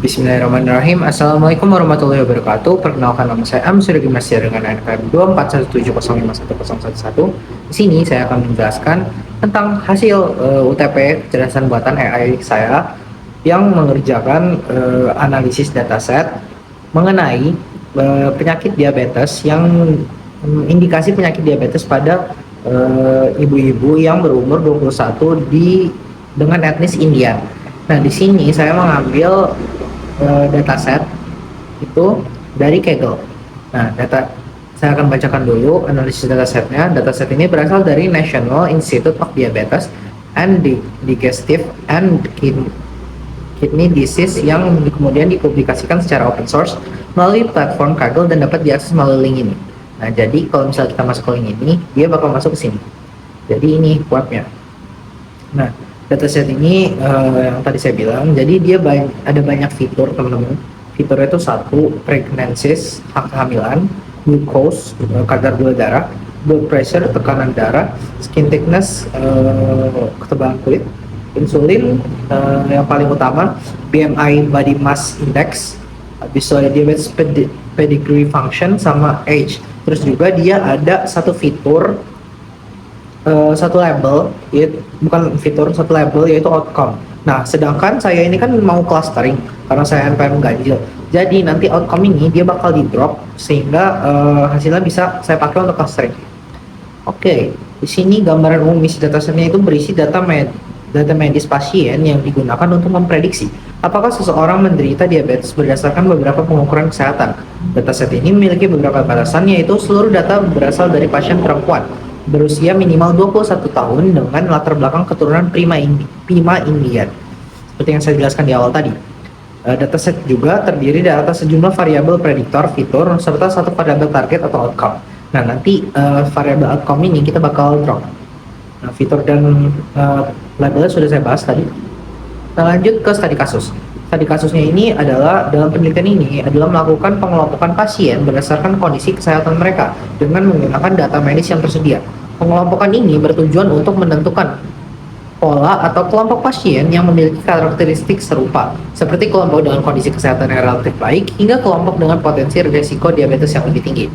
Bismillahirrahmanirrahim. Assalamualaikum warahmatullahi wabarakatuh. Perkenalkan, nama saya Amsur Dimasya dengan NPM 241705111. Di sini saya akan menjelaskan tentang hasil UTP kecerdasan buatan AI saya yang mengerjakan analisis dataset mengenai penyakit diabetes yang indikasi penyakit diabetes pada ibu-ibu yang berumur 21 dengan etnis India. Nah, di sini saya mengambil dataset itu dari Kaggle. Nah, saya akan bacakan dulu analisis datasetnya. Dataset ini berasal dari National Institute of Diabetes and Digestive and Kidney Disease yang kemudian dipublikasikan secara open source melalui platform Kaggle dan dapat diakses melalui link ini. Nah, jadi kalau misalnya kita masuk ke link ini, dia bakal masuk ke sini. Jadi ini webnya. Nah, dataset ini yang tadi saya bilang, jadi dia ada banyak fitur, teman-teman. Fiturnya itu satu, pregnancies, kehamilan, glucose, kadar gula darah, blood pressure, tekanan darah, skin thickness, ketebalan kulit, insulin, yang paling utama, BMI body mass index, habis itu ada diabetes pedigree function, sama age. Terus juga dia ada satu fitur, satu label, bukan fitur, satu label, yaitu outcome. Nah, sedangkan saya ini kan mau clustering karena saya NPM ganjil. Jadi nanti outcome ini dia bakal di drop sehingga hasilnya bisa saya pakai untuk clustering. Oke, di sini gambaran umum isi datasetnya itu berisi data medis pasien yang digunakan untuk memprediksi apakah seseorang menderita diabetes berdasarkan beberapa pengukuran kesehatan. Dataset ini memiliki beberapa batasan, yaitu seluruh data berasal dari pasien perempuan berusia minimal 21 tahun dengan latar belakang keturunan Pima Indian. Seperti yang saya jelaskan di awal tadi. Dataset juga terdiri dari atas sejumlah variabel prediktor, fitur, serta satu variabel target atau outcome. Nah, nanti variabel outcome ini kita bakal drop. Nah, fitur dan labelnya sudah saya bahas tadi. Nah, lanjut ke studi kasus. Studi kasusnya ini adalah, dalam penelitian ini adalah melakukan pengelompokan pasien berdasarkan kondisi kesehatan mereka dengan menggunakan data medis yang tersedia. Pengelompokan ini bertujuan untuk menentukan pola atau kelompok pasien yang memiliki karakteristik serupa, seperti kelompok dengan kondisi kesehatan yang relatif baik hingga kelompok dengan potensi risiko diabetes yang lebih tinggi.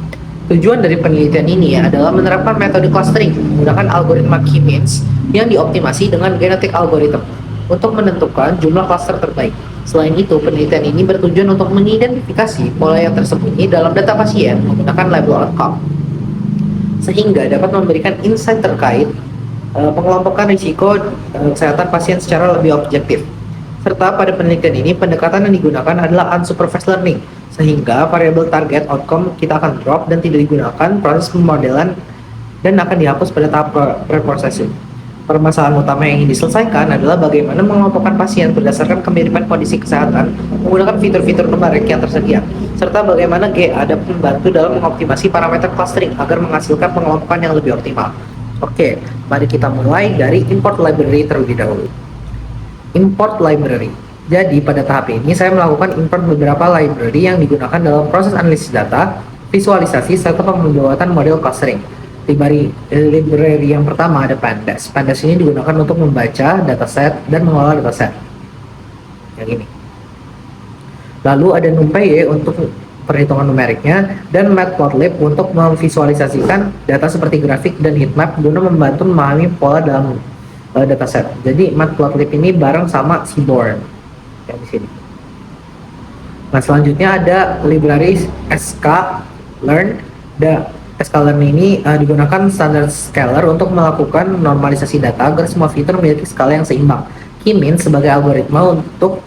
Tujuan dari penelitian ini adalah menerapkan metode clustering menggunakan algoritma K-means yang dioptimasi dengan genetic algorithm untuk menentukan jumlah klaster terbaik. Selain itu, penelitian ini bertujuan untuk mengidentifikasi pola yang tersembunyi dalam data pasien menggunakan label outcome, sehingga dapat memberikan insight terkait pengelompokan risiko kesehatan pasien secara lebih objektif. Serta pada penelitian ini, pendekatan yang digunakan adalah unsupervised learning, sehingga variabel target outcome kita akan drop dan tidak digunakan proses pemodelan dan akan dihapus pada tahap preprocessing. Permasalahan utama yang ingin diselesaikan adalah bagaimana mengelompokkan pasien berdasarkan kemiripan kondisi kesehatan menggunakan fitur-fitur numerik yang tersedia, serta bagaimana GA dapat membantu dalam mengoptimasi parameter clustering agar menghasilkan pengelompokan yang lebih optimal. Oke, mari kita mulai dari import library terlebih dahulu. Import library. Jadi pada tahap ini saya melakukan import beberapa library yang digunakan dalam proses analisis data, visualisasi, serta pembuatan model clustering. Library yang pertama ada Pandas. Pandas ini digunakan untuk membaca dataset dan mengolah dataset. Yang ini. Lalu ada NumPy untuk perhitungan numeriknya dan Matplotlib untuk memvisualisasikan data seperti grafik dan heatmap guna membantu memahami pola dalam dataset. Jadi Matplotlib ini bareng sama Seaborn yang di sini. Nah, selanjutnya ada library sklearn. Sklearn ini digunakan standar scaler untuk melakukan normalisasi data agar semua fitur memiliki skala yang seimbang. K-means sebagai algoritma untuk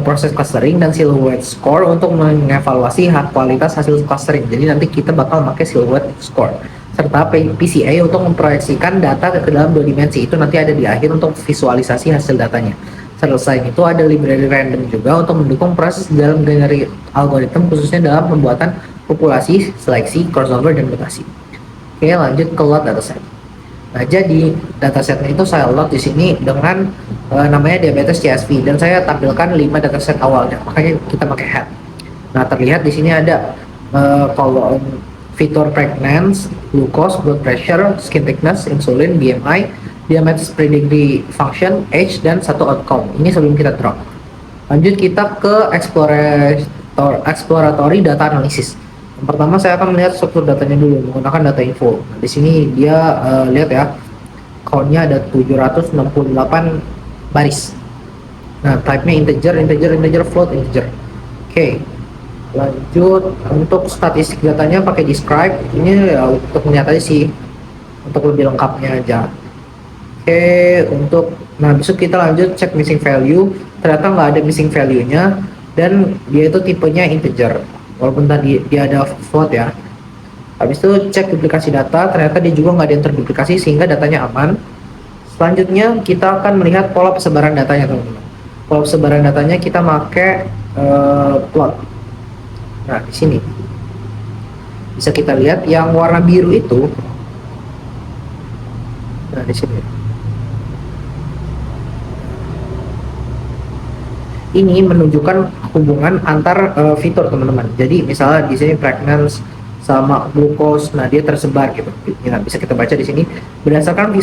proses clustering dan silhouette score untuk mengevaluasi kualitas hasil clustering. Jadi nanti kita bakal pakai silhouette score. Serta PCA untuk memproyeksikan data ke dalam dua dimensi. Itu nanti ada di akhir untuk visualisasi hasil datanya. Selain itu ada library random juga untuk mendukung proses dalam generate algoritma, khususnya dalam pembuatan populasi, seleksi, crossover, dan mutasi. Oke, lanjut ke load dataset. Nah, jadi datasetnya itu saya load di sini dengan namanya diabetes CSV, dan saya tampilkan 5 dataset awalnya, makanya kita pakai head. Nah, terlihat di sini ada kolom fitur pregnancy, glucose, blood pressure, skin thickness, insulin, BMI, diabetes pedigree function, age, dan satu outcome. Ini sebelum kita drop. Lanjut kita ke exploratory data analysis. Yang pertama saya akan melihat struktur datanya dulu menggunakan data info. Nah, di sini dia lihat ya, count-nya ada 768 baris. Nah, type-nya integer, integer, integer, float, integer. Oke. Lanjut untuk statistik datanya pakai describe. Ini ya, untuk melihat aja sih, untuk lebih lengkapnya aja. Nah besok kita lanjut cek missing value. Ternyata nggak ada missing value-nya dan dia itu tipenya integer. Walaupun tadi dia ada float ya. Habis itu cek duplikasi data, ternyata dia juga nggak ada yang terduplikasi sehingga datanya aman. Selanjutnya kita akan melihat pola persebaran datanya teman-teman. Pola persebaran datanya kita pakai plot. Nah di sini bisa kita lihat yang warna biru itu. Nah di sini. Ini menunjukkan hubungan antar fitur teman-teman. Jadi misalnya di sini pregnancy sama glucose, nah dia tersebar gitu. Nah, bisa kita baca di sini berdasarkan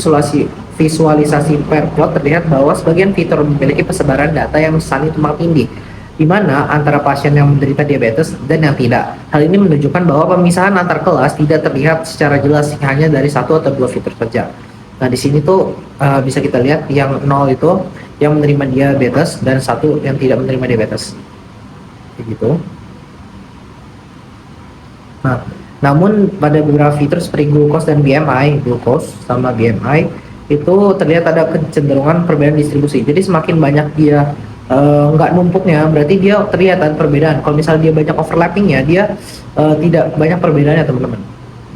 visualisasi per plot terlihat bahwa sebagian fitur memiliki persebaran data yang saling tumpang tindih, di mana antara pasien yang menderita diabetes dan yang tidak. Hal ini menunjukkan bahwa pemisahan antar kelas tidak terlihat secara jelas hanya dari satu atau dua fitur saja. Nah di sini tuh bisa kita lihat yang 0 itu yang menerima diabetes dan satu yang tidak menerima diabetes, begitu. Nah, namun pada beberapa fitur seperti glucose dan BMI, glucose sama BMI itu terlihat ada kecenderungan perbedaan distribusi. Jadi semakin banyak dia nggak numpuknya, berarti dia terlihat ada perbedaan. Kalau misalnya dia banyak overlappingnya, dia tidak banyak perbedaannya teman-teman.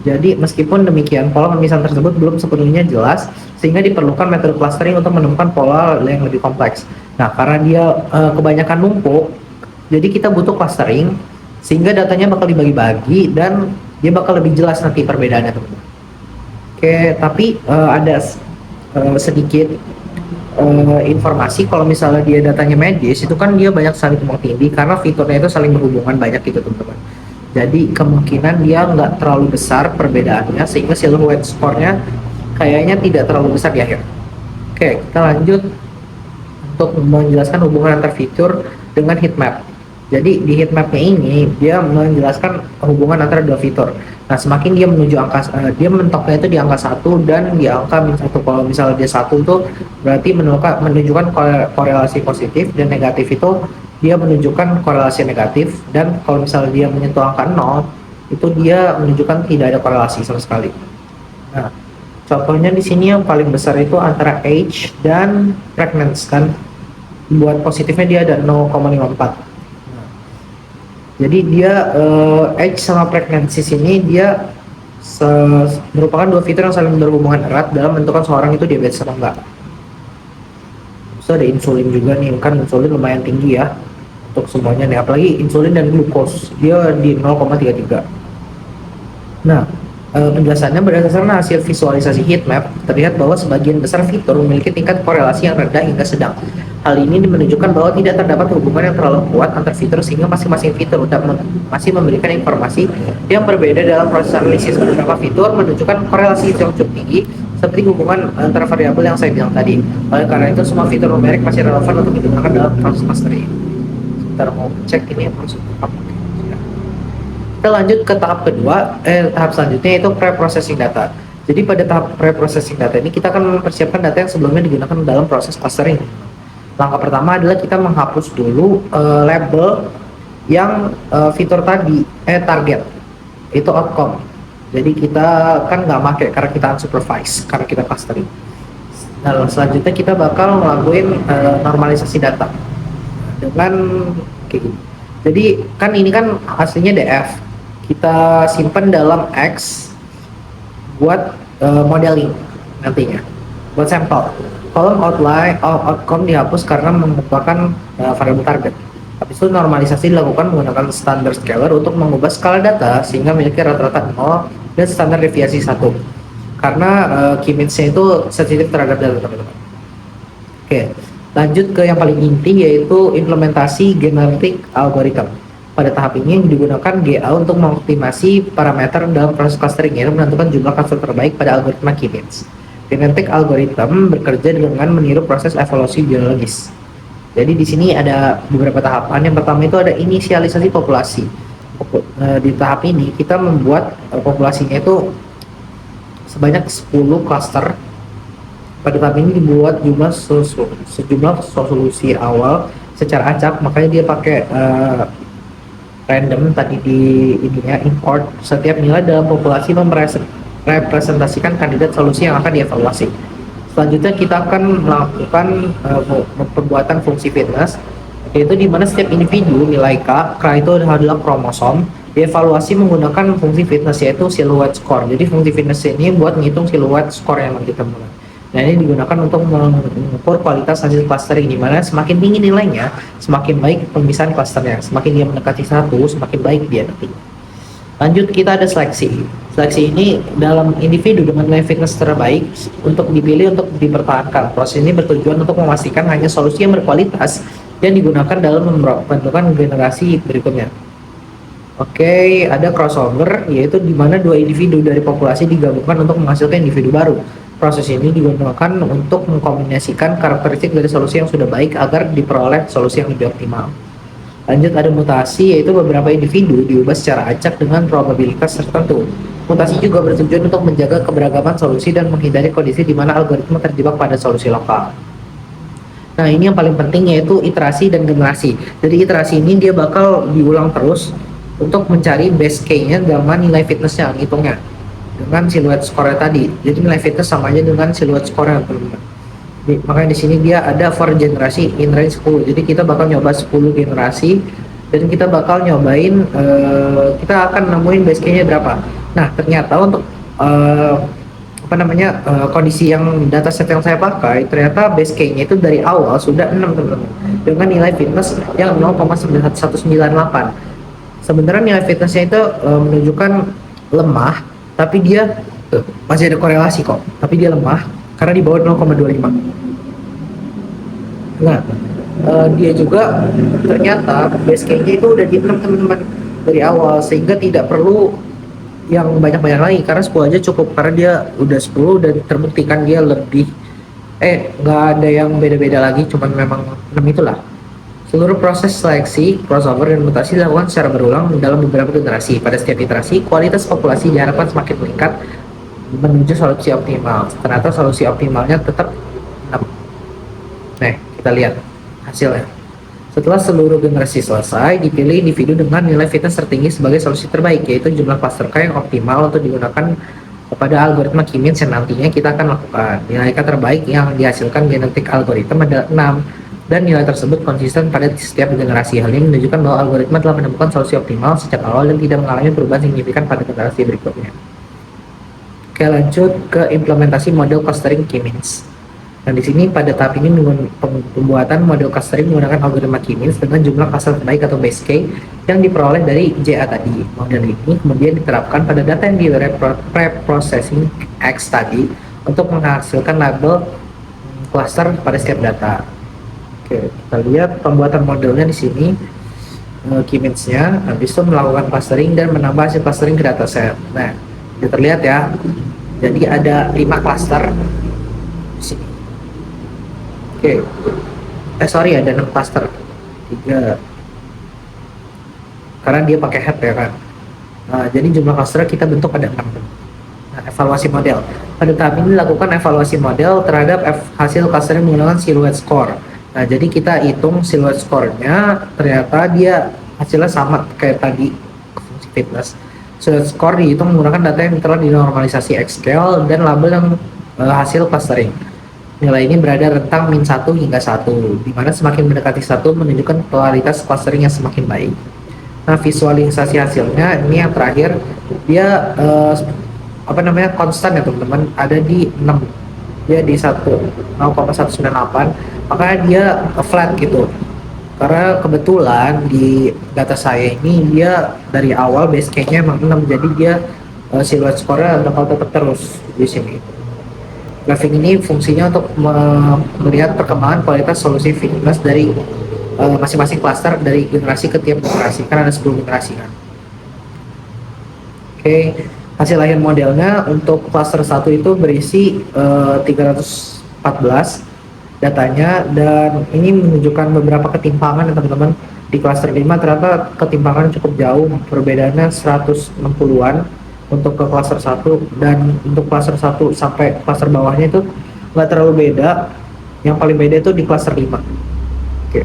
Jadi meskipun demikian, pola pemisahan tersebut belum sepenuhnya jelas, sehingga diperlukan metode clustering untuk menemukan pola yang lebih kompleks. Nah, karena dia kebanyakan numpuk, jadi kita butuh clustering, sehingga datanya bakal dibagi-bagi dan dia bakal lebih jelas nanti perbedaannya, teman-teman. Oke, tapi ada sedikit informasi kalau misalnya dia datanya medis, itu kan dia banyak saling tumpang tindih karena fiturnya itu saling berhubungan banyak gitu, teman-teman. Jadi kemungkinan dia nggak terlalu besar perbedaannya sehingga silhouette score-nya kayaknya tidak terlalu besar di akhir. Oke, kita lanjut untuk menjelaskan hubungan antar fitur dengan heatmap. Jadi di heatmapnya ini dia menjelaskan hubungan antara dua fitur. Nah semakin dia menuju angka, dia mentoknya itu di angka 1 dan di angka -1. Kalau misalnya dia 1 itu berarti menunjukkan korelasi positif dan negatif itu dia menunjukkan korelasi negatif, dan kalau misalnya dia menyentuh angka 0 itu dia menunjukkan tidak ada korelasi sama sekali. Nah, contohnya di sini yang paling besar itu antara age dan pregnancy kan. Buat positifnya dia ada 0,54. Nah, jadi dia age sama pregnancy sini dia merupakan dua fitur yang saling berhubungan erat dalam menentukan seorang itu diabetes atau enggak. So, ada insulin juga nih, kan insulin lumayan tinggi ya untuk semuanya nih, apalagi insulin dan glukos dia di 0,33. Nah, penjelasannya berdasarkan hasil visualisasi heatmap terlihat bahwa sebagian besar fitur memiliki tingkat korelasi yang rendah hingga sedang. Hal ini menunjukkan bahwa tidak terdapat hubungan yang terlalu kuat antar fitur sehingga masing-masing fitur masih memberikan informasi yang berbeda dalam proses analisis. Beberapa fitur menunjukkan korelasi yang cukup tinggi seperti hubungan antara variabel yang saya bilang tadi. Oleh karena itu semua fitur numerik masih relevan untuk digunakan dalam proses clustering. Kita mau cek ini proses apa. Kita lanjut ke tahap kedua, tahap selanjutnya yaitu pre-processing data. Jadi pada tahap pre-processing data ini kita akan mempersiapkan data yang sebelumnya digunakan dalam proses clustering. Langkah pertama adalah kita menghapus dulu label yang fitur tadi, target, itu outcome. Jadi kita kan nggak pakai karena kita unsupervised, karena kita clustering. Nah selanjutnya kita bakal ngelakuin normalisasi data dengan kayak gini. Jadi kan ini kan hasilnya DF, kita simpan dalam X buat modeling nantinya, buat sampel. Kolom outcome dihapus karena merupakan variabel target. Habis itu normalisasi dilakukan menggunakan standard scaler untuk mengubah skala data sehingga memiliki rata-rata 0 dan standar deviasi 1. Karena key means-nya itu sensitif terhadap data, teman-teman. Oke, lanjut ke yang paling inti yaitu implementasi genetic algorithm. Pada tahap ini yang digunakan GA untuk mengoptimasi parameter dalam proses clustering, yaitu menentukan jumlah kasur terbaik pada algoritma key means. Genetic algorithm bekerja dengan meniru proses evolusi biologis. Jadi di sini ada beberapa tahapan. Yang pertama itu ada inisialisasi populasi. Di tahap ini kita membuat populasinya itu sebanyak 10 klaster. Pada tahap ini dibuat sejumlah solusi awal secara acak, makanya dia pakai random tadi di ininya import setiap nilai dalam populasi merepresentasikan kandidat solusi yang akan dievaluasi. Selanjutnya kita akan melakukan pembuatan fungsi fitness, yaitu di mana setiap individu nilai K itu adalah kromosom, dievaluasi menggunakan fungsi fitness yaitu silhouette score. Jadi fungsi fitness ini buat menghitung silhouette score yang kita mulai. Nah, ini digunakan untuk mengukur kualitas hasil clustering, di mana semakin tinggi nilainya, semakin baik pemisahan clusternya. Semakin dia mendekati 1, semakin baik dia nanti. Lanjut, kita ada seleksi. Seleksi ini dalam individu dengan nilai fitness terbaik untuk dipilih untuk dipertahankan. Proses ini bertujuan untuk memastikan hanya solusi yang berkualitas yang digunakan dalam pembentukan generasi berikutnya. Oke, ada crossover, yaitu di mana dua individu dari populasi digabungkan untuk menghasilkan individu baru. Proses ini digunakan untuk mengkombinasikan karakteristik dari solusi yang sudah baik agar diperoleh solusi yang lebih optimal. Lanjut, ada mutasi, yaitu beberapa individu diubah secara acak dengan probabilitas tertentu. Mutasi juga bertujuan untuk menjaga keberagaman solusi dan menghindari kondisi di mana algoritma terjebak pada solusi lokal. Nah, ini yang paling penting, yaitu iterasi dan generasi. Jadi iterasi ini dia bakal diulang terus untuk mencari base K-nya dengan nilai fitnessnya, hitungnya dengan silhouette score tadi. Jadi nilai fitness sama aja dengan silhouette score, teman-teman. Makanya di sini dia ada for generasi in range 10. Jadi kita bakal nyoba 10 generasi dan kita bakal nyobain kita akan nemuin base K-nya berapa. Nah, ternyata untuk kondisi yang dataset yang saya pakai, ternyata base K-nya itu dari awal sudah 6, teman-teman, dengan nilai fitness yang 0,198. Sebenarnya nilai fitnessnya itu menunjukkan lemah, tapi dia masih ada korelasi kok, tapi dia lemah karena di bawah 0,25. Nah, dia juga ternyata base K-nya itu udah di 6, teman-teman, dari awal, sehingga tidak perlu yang banyak-banyak lagi, karena 10 aja cukup, karena dia udah 10 dan terbuktikan dia lebih nggak ada yang beda-beda lagi, cuman memang 6 itulah. Seluruh proses seleksi, crossover, dan mutasi dilakukan secara berulang dalam beberapa generasi. Pada setiap iterasi, kualitas populasi diharapkan semakin meningkat menuju solusi optimal. Ternyata solusi optimalnya tetap 6. Nah, kita lihat hasilnya. Setelah seluruh generasi selesai, dipilih individu dengan nilai fitness tertinggi sebagai solusi terbaik, yaitu jumlah cluster K yang optimal untuk digunakan pada algoritma K-means yang nantinya kita akan lakukan. Nilai K terbaik yang dihasilkan genetik algoritma adalah 6. Dan nilai tersebut konsisten pada setiap generasi. Hal ini menunjukkan bahwa algoritma telah menemukan solusi optimal sejak awal dan tidak mengalami perubahan signifikan pada generasi berikutnya. Oke, lanjut ke implementasi model clustering K-means. Nah, di sini pada tahap ini pembuatan model clustering menggunakan algoritma K-means dengan jumlah cluster terbaik atau base K yang diperoleh dari JA tadi. Model ini kemudian diterapkan pada data yang di pre-processing X tadi untuk menghasilkan label cluster pada setiap data. Oke, kita lihat pembuatan modelnya di sini, K-means-nya, habis itu melakukan clustering dan menambah hasil clustering ke dataset. Nah, ini terlihat ya. Jadi ada 5 cluster di sini. Oke, ada 6 cluster. 3. Karena dia pakai head ya kan. Nah, jadi jumlah cluster kita bentuk ada 6. Nah, evaluasi model. Pada tahap ini dilakukan evaluasi model terhadap hasil clustering menggunakan silhouette score. Nah, jadi kita hitung silhouette score-nya, ternyata dia hasilnya sama kayak tadi fungsi fitness. Silhouette score dihitung menggunakan data yang telah dinormalisasi X-scale dan label yang hasil clustering. Nilai ini berada rentang min 1 hingga 1, di mana semakin mendekati 1 menunjukkan kualitas clustering yang semakin baik. Nah, visualisasi hasilnya ini yang terakhir, dia konstan ya teman-teman, ada di 6. Dia di 0,198, makanya dia flat gitu. Karena kebetulan di data saya ini dia dari awal base K-nya emang 6, jadi dia silhouette score-nya bakal tetap terus di sini. Grafik ini fungsinya untuk melihat perkembangan kualitas solusi fitness dari masing-masing cluster dari generasi ke tiap generasi, kan ada 10 generasi kan. Oke, hasil akhir modelnya untuk cluster 1 itu berisi 314 datanya, dan ini menunjukkan beberapa ketimpangan ya teman-teman. Di cluster 5 ternyata ketimpangan cukup jauh, perbedaannya 160-an untuk ke cluster 1, dan untuk cluster 1 sampai cluster bawahnya itu nggak terlalu beda. Yang paling beda itu di cluster 5. Oke,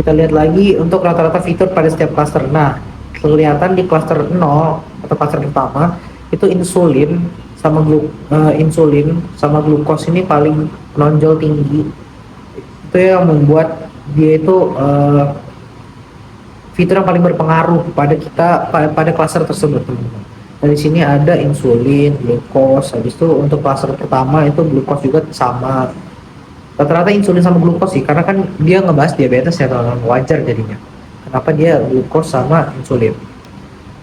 kita lihat lagi untuk rata-rata fitur pada setiap cluster. Nah, kelihatan di cluster 0 atau cluster pertama itu insulin sama glukos ini paling menonjol tinggi. Itu yang membuat dia itu fitur yang paling berpengaruh pada kita pada cluster tersebut, teman-teman. Dari sini ada insulin, glukos. Habis itu untuk cluster pertama itu glukos juga sama. Rata-rata insulin sama glukos sih, karena kan dia ngebahas diabetes ya, teman-teman. Wajar jadinya. Kenapa dia glukos sama insulin?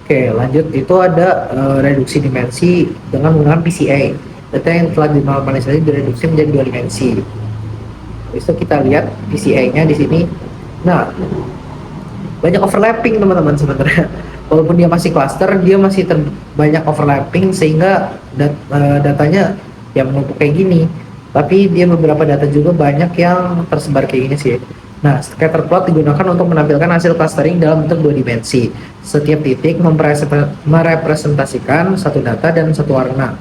Oke, lanjut. Itu ada reduksi dimensi dengan menggunakan PCA. Data yang telah dinormalisasi direduksi menjadi 2 dimensi. Itu kita lihat PCA-nya di sini. Nah, banyak overlapping teman-teman sebenarnya. Walaupun dia masih cluster, dia masih banyak overlapping sehingga datanya yang menumpuk kayak gini. Tapi dia beberapa data juga banyak yang tersebar kayak gini sih. Nah, scatter plot digunakan untuk menampilkan hasil clustering dalam bentuk 2 dimensi. Setiap titik merepresentasikan satu data dan satu warna.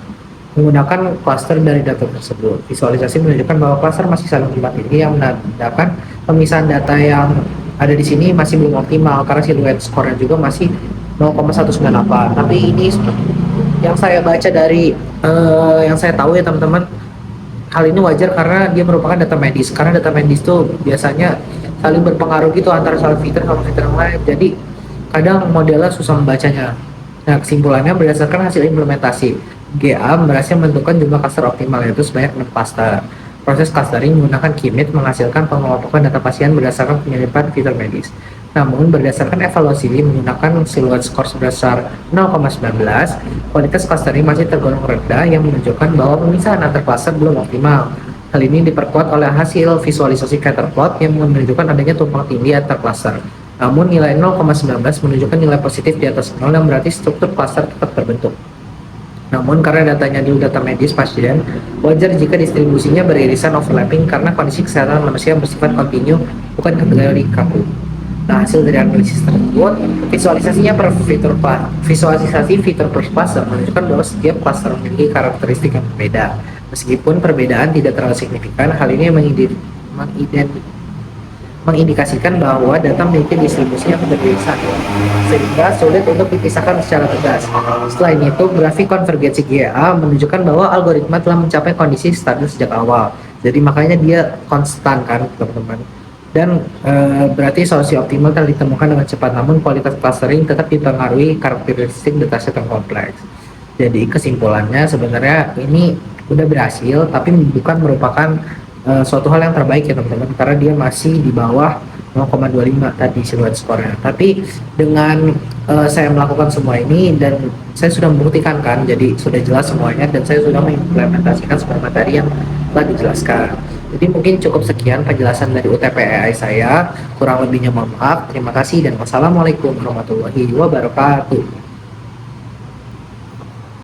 Menggunakan cluster dari data tersebut. Visualisasi menunjukkan bahwa cluster masih saling terlibat. Ini yang menandakan pemisahan data yang ada di sini masih belum optimal karena siluet skornya juga masih 0,198. Tapi ini yang saya baca dari yang saya tahu ya teman-teman, hal ini wajar karena dia merupakan data medis. Karena data medis tuh biasanya saling berpengaruh gitu antara salah fitur sama fitur yang lain. Jadi kadang modelnya susah membacanya. Nah, kesimpulannya berdasarkan hasil implementasi, GA berhasil menentukan jumlah cluster optimal, yaitu sebanyak 6 cluster. Proses clustering menggunakan KMIT menghasilkan pengelompokan data pasien berdasarkan penyelidikan fitur medis. Namun, berdasarkan evaluasi menggunakan siluet skor sebesar 0,19, kualitas clustering masih tergolong rendah yang menunjukkan bahwa pemisahan antar cluster belum optimal. Hal ini diperkuat oleh hasil visualisasi scatter plot yang menunjukkan adanya tumpang tindih antar cluster. Namun, nilai 0,19 menunjukkan nilai positif di atas 0 yang berarti struktur cluster tetap terbentuk. Namun, karena datanya di data medis pasien, wajar jika distribusinya beririsan overlapping karena kondisi kesehatan manusia bersifat kontinu, bukan kategori kaku. Nah, hasil dari analisis tersebut, visualisasi fitur per cluster menunjukkan bahwa setiap cluster memiliki karakteristik yang berbeda. Meskipun perbedaan tidak terlalu signifikan, hal ini mengindikasikan bahwa data memiliki distribusi yang beririsan, sehingga sulit untuk dipisahkan secara tegas. Selain itu, grafik konvergensi GA menunjukkan bahwa algoritma telah mencapai kondisi stabil sejak awal. Jadi makanya dia konstan kan, teman-teman. Dan berarti solusi optimal telah ditemukan dengan cepat, namun kualitas clustering tetap dipengaruhi karakteristik dataset yang kompleks. Jadi kesimpulannya sebenarnya ini udah berhasil, tapi bukan merupakan suatu hal yang terbaik ya teman-teman, karena dia masih di bawah 0,25 tadi siluet skornya. Tapi dengan saya melakukan semua ini dan saya sudah membuktikan kan, jadi sudah jelas semuanya dan saya sudah mengimplementasikan semua materi yang telah dijelaskan. Jadi mungkin cukup sekian penjelasan dari UTP AI saya, kurang lebihnya mohon maaf. Terima kasih dan wassalamualaikum warahmatullahi wabarakatuh.